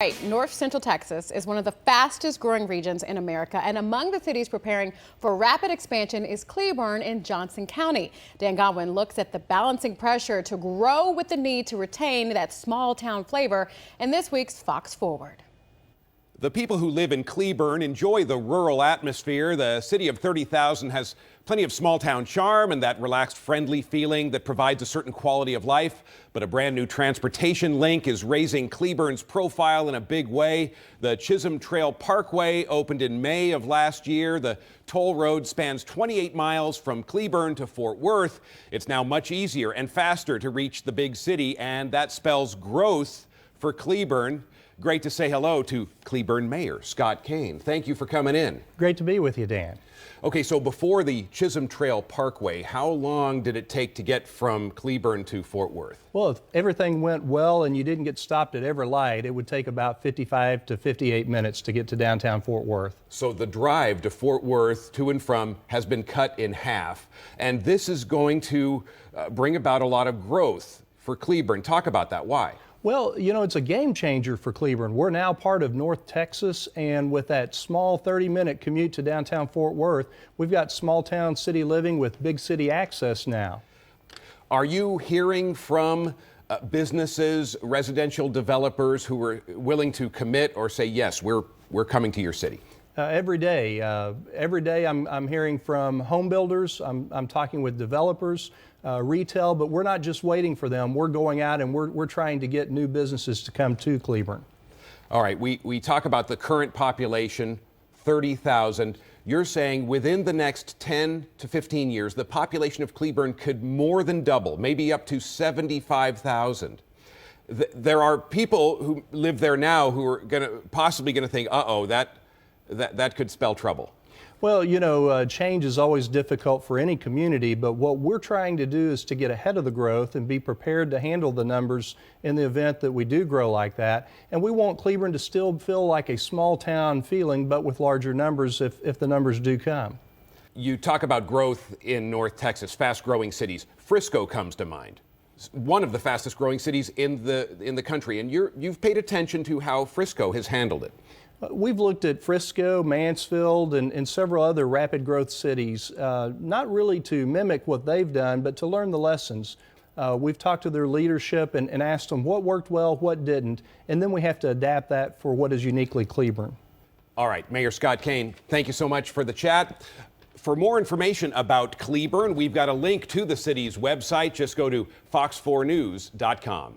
Right. North Central Texas is one of the fastest growing regions in America, and among the cities preparing for rapid expansion is Cleburne in Johnson County. Dan Godwin looks at the balancing pressure to grow with the need to retain that small town flavor in this week's Fox Forward. The people who live in Cleburne enjoy the rural atmosphere. The city of 30,000 has plenty of small town charm and that relaxed, friendly feeling that provides a certain quality of life. But a brand new transportation link is raising Cleburne's profile in a big way. The Chisholm Trail Parkway opened in May of last year. The toll road spans 28 miles from Cleburne to Fort Worth. It's now much easier and faster to reach the big city, and that spells growth for Cleburne. Great to say hello to Cleburne Mayor Scott Kane. Thank you for coming in. Great to be with you, Dan. Okay, so before the Chisholm Trail Parkway, how long did it take to get from Cleburne to Fort Worth? Well, if everything went well and you didn't get stopped at every light, it would take about 55 to 58 minutes to get to downtown Fort Worth. So the drive to Fort Worth to and from has been cut in half, and this is going to bring about a lot of growth for Cleburne. Talk about that. Why? Well, you know, it's a game changer for Cleburne. We're now part of North Texas, and with that small 30-minute commute to downtown Fort Worth, we've got small town city living with big city access now. Are you hearing from businesses, residential developers who are willing to commit or say, yes, we're coming to your city? Every day I'm hearing from home builders, I'm talking with developers, retail, but we're not just waiting for them. We're going out and we're trying to get new businesses to come to Cleburne. All right, we talk about the current population, 30,000. You're saying within the next 10 to 15 years, the population of Cleburne could more than double, maybe up to 75,000. There are people who live there now who are possibly going to think, uh-oh, that could spell trouble. Well, you know, change is always difficult for any community, but what we're trying to do is to get ahead of the growth and be prepared to handle the numbers in the event that we do grow like that. And we want Cleburne to still feel like a small town feeling, but with larger numbers if the numbers do come. You talk about growth in North Texas, fast-growing cities. Frisco comes to mind. One of the fastest growing cities in the country, and you've paid attention to how Frisco has handled it. We've looked at Frisco, Mansfield, and several other rapid growth cities, not really to mimic what they've done, but to learn the lessons. We've talked to their leadership and asked them what worked well, what didn't, and then we have to adapt that for what is uniquely Cleburne. All right, Mayor Scott Kane, thank you so much for the chat. For more information about Cleburne, we've got a link to the city's website. Just go to fox4news.com.